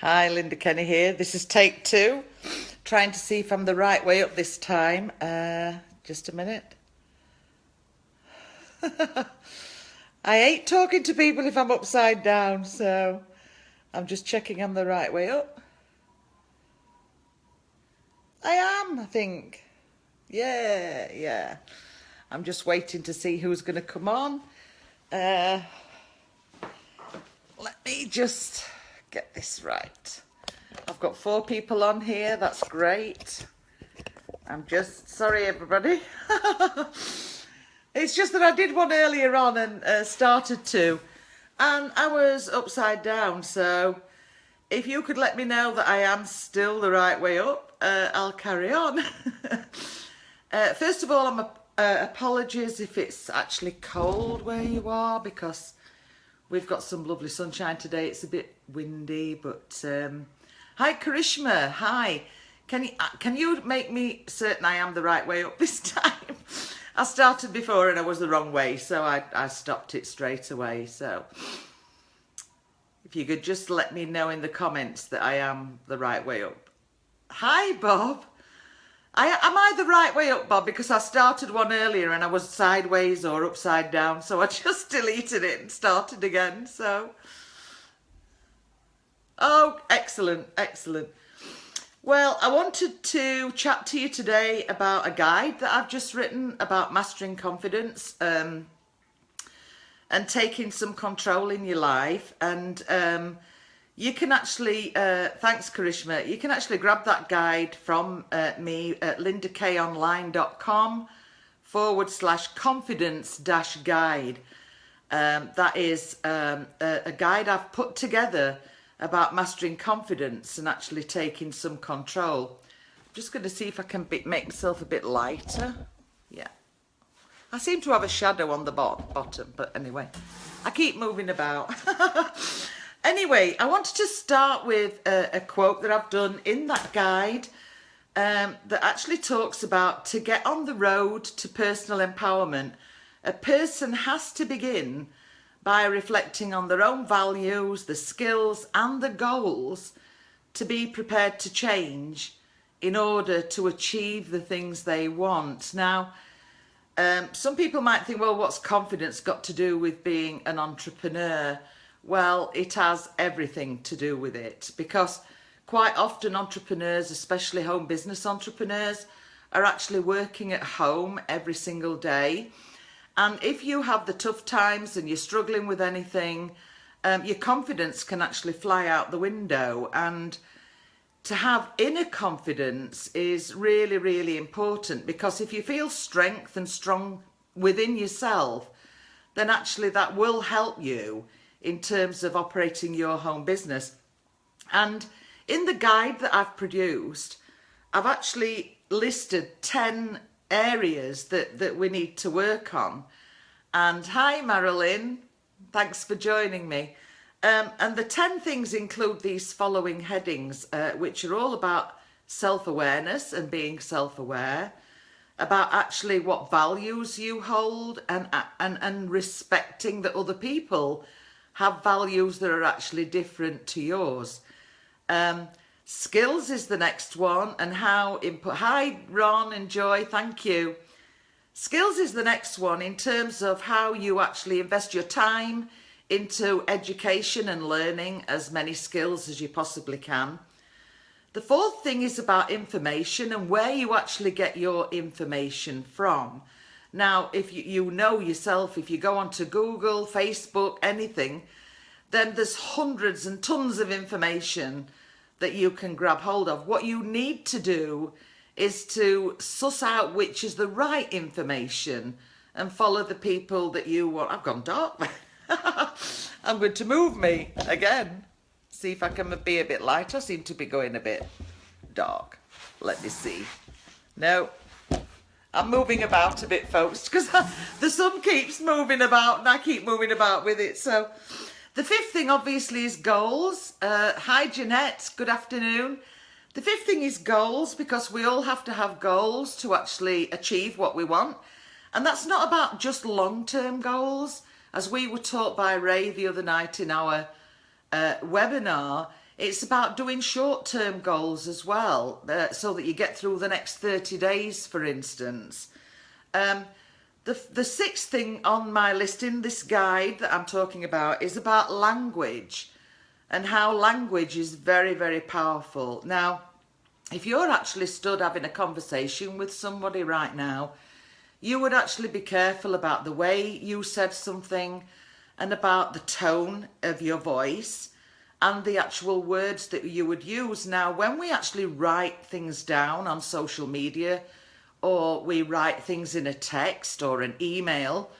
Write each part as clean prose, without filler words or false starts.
Hi, Lynda Kenny here. This is take 2. Trying to see if I'm the right way up this time. Just a minute. I hate talking to people if I'm upside down, so I'm just checking I'm the right way up. I am, I think. Yeah. I'm just waiting to see who's going to come on. Let me just get this right. I've got 4 people on here. That's great. I'm just sorry, everybody. It's just that I did one earlier on and started to, and I was upside down. So if you could let me know that I am still the right way up, I'll carry on. First of all, apologies if it's actually cold where you are, because we've got some lovely sunshine today. It's a bit windy, but hi Karishma, hi. Can you make me certain I am the right way up this time? I started before and I was the wrong way, so I stopped it straight away. So if you could just let me know in the comments that I am the right way up. Hi Bob. Am I the right way up, Bob? Because I started one earlier and I was sideways or upside down, so I just deleted it and started again. So, oh, excellent. Well, I wanted to chat to you today about a guide that I've just written about mastering confidence and taking some control in your life. And you can actually, thanks Karishma, you can actually grab that guide from me at lindakonline.com/confidence-guide. That is a guide I've put together about mastering confidence and actually taking some control. I'm just going to see if I can make myself a bit lighter. Yeah. I seem to have a shadow on the bottom, but anyway, I keep moving about. Anyway, I wanted to start with a quote that I've done in that guide that actually talks about, to get on the road to personal empowerment, a person has to begin by reflecting on their own values, the skills and the goals to be prepared to change in order to achieve the things they want. Now, some people might think, well, what's confidence got to do with being an entrepreneur? Well, it has everything to do with it, because quite often entrepreneurs, especially home business entrepreneurs, are actually working at home every single day. And if you have the tough times and you're struggling with anything, your confidence can actually fly out the window. And to have inner confidence is really, really important, because if you feel strength and strong within yourself, then actually that will help you in terms of operating your home business. And in the guide that I've produced, I've actually listed 10 areas that we need to work on. And hi Marilyn, thanks for joining me. And the 10 things include these following headings, which are all about self-awareness and being self-aware, about actually what values you hold, and respecting that other people have values that are actually different to yours. Skills is the next one, and how input. Hi Ron and Joy, thank you. Skills is the next one, in terms of how you actually invest your time into education and learning as many skills as you possibly can. The 4th thing is about information and where you actually get your information from. Now, if you know yourself, if you go onto Google, Facebook, anything, then there's hundreds and tons of information that you can grab hold of. What you need to do is to suss out which is the right information and follow the people that you want. I've gone dark. I'm going to move me again. See if I can be a bit lighter. I seem to be going a bit dark. Let me see. No. I'm moving about a bit, folks, because the sun keeps moving about and I keep moving about with it. So the 5th thing obviously is goals. Hi Jeanette, good afternoon. The 5th thing is goals, because we all have to have goals to actually achieve what we want. And that's not about just long-term goals. As we were taught by Ray the other night in our webinar, It's about doing short-term goals as well, so that you get through the next 30 days, for instance. The sixth thing on my list in this guide that I'm talking about is about language and how language is very, very powerful. Now, if you're actually stood having a conversation with somebody right now, you would actually be careful about the way you said something and about the tone of your voice and the actual words that you would use. Now, when we actually write things down on social media, or we write things in a text or an email,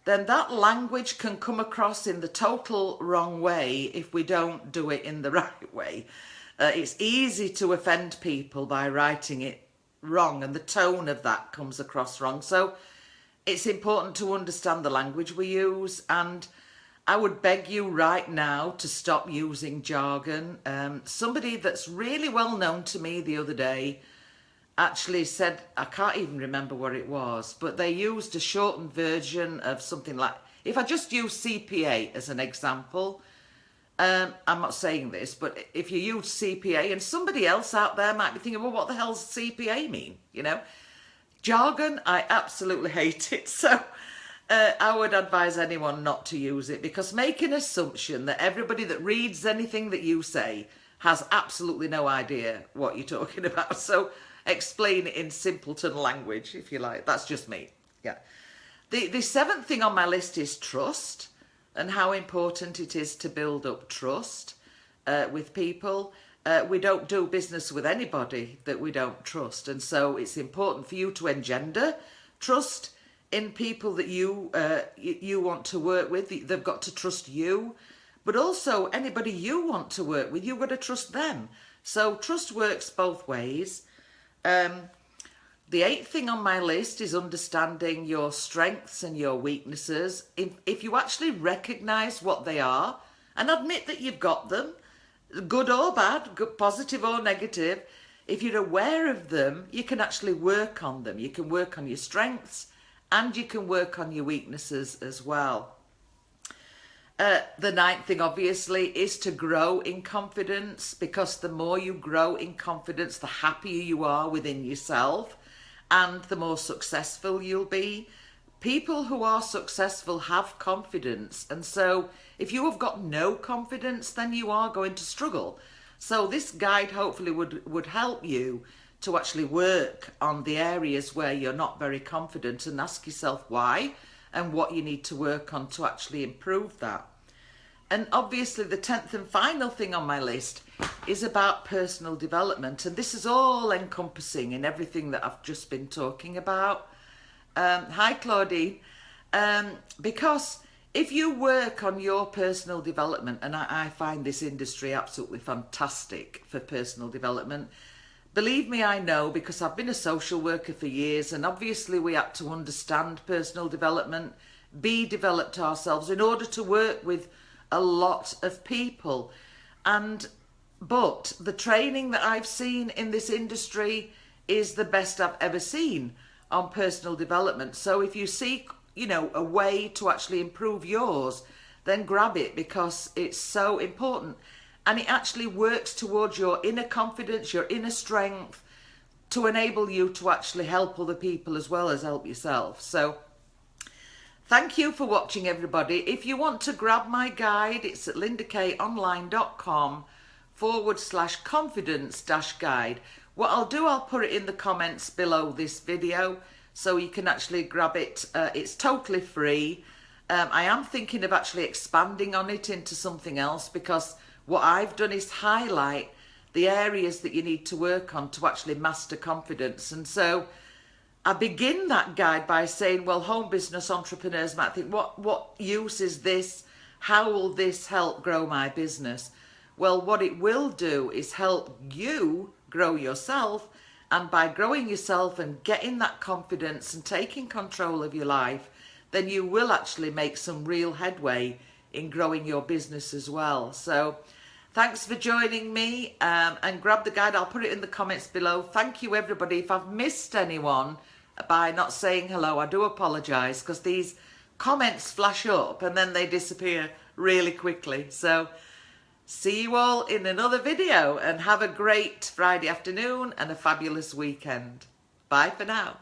then that language can come across in the total wrong way if we don't do it in the right way. It's easy to offend people by writing it wrong, and the tone of that comes across wrong. So it's important to understand the language we use, and I would beg you right now to stop using jargon. Somebody that's really well known to me the other day actually said, I can't even remember what it was, but they used a shortened version of something like, if I just use CPA as an example, I'm not saying this, but if you use CPA, and somebody else out there might be thinking, well, what the hell's CPA mean? You know, jargon, I absolutely hate it. So I would advise anyone not to use it, because make an assumption that everybody that reads anything that you say has absolutely no idea what you're talking about. So explain it in simpleton language, if you like. That's just me. Yeah. The seventh thing on my list is trust, and how important it is to build up trust with people. We don't do business with anybody that we don't trust, and so it's important for you to engender trust in people that you want to work with. They've got to trust you, but also anybody you want to work with, you've got to trust them. So trust works both ways. The eighth thing on my list is understanding your strengths and your weaknesses. If you actually recognise what they are and admit that you've got them, good or bad, good, positive or negative, if you're aware of them, you can actually work on them. You can work on your strengths and you can work on your weaknesses as well. The ninth thing, obviously, is to grow in confidence, because the more you grow in confidence, the happier you are within yourself and the more successful you'll be. People who are successful have confidence, and so if you have got no confidence, then you are going to struggle. So this guide hopefully would help you to actually work on the areas where you're not very confident and ask yourself why and what you need to work on to actually improve that. And obviously the 10th and final thing on my list is about personal development, and this is all encompassing in everything that I've just been talking about. Hi Claudine. Because if you work on your personal development, and I find this industry absolutely fantastic for personal development. Believe me, I know, because I've been a social worker for years, and obviously we have to understand personal development, be developed ourselves in order to work with a lot of people. But the training that I've seen in this industry is the best I've ever seen on personal development. So if you seek, you know, a way to actually improve yours, then grab it, because it's so important. And it actually works towards your inner confidence, your inner strength, to enable you to actually help other people as well as help yourself. So thank you for watching, everybody. If you want to grab my guide, it's at lyndakonline.com/confidence-guide. What I'll do, I'll put it in the comments below this video so you can actually grab it. It's totally free. I am thinking of actually expanding on it into something else, because what I've done is highlight the areas that you need to work on to actually master confidence. And so I begin that guide by saying, well, home business entrepreneurs might think, what use is this? How will this help grow my business? Well, what it will do is help you grow yourself, and by growing yourself and getting that confidence and taking control of your life, then you will actually make some real headway in growing your business as well. So thanks for joining me, and grab the guide. I'll put it in the comments below. Thank you, everybody. If I've missed anyone by not saying hello, I do apologise, because these comments flash up and then they disappear really quickly. So See you all in another video and have a great Friday afternoon and a fabulous weekend. Bye for now.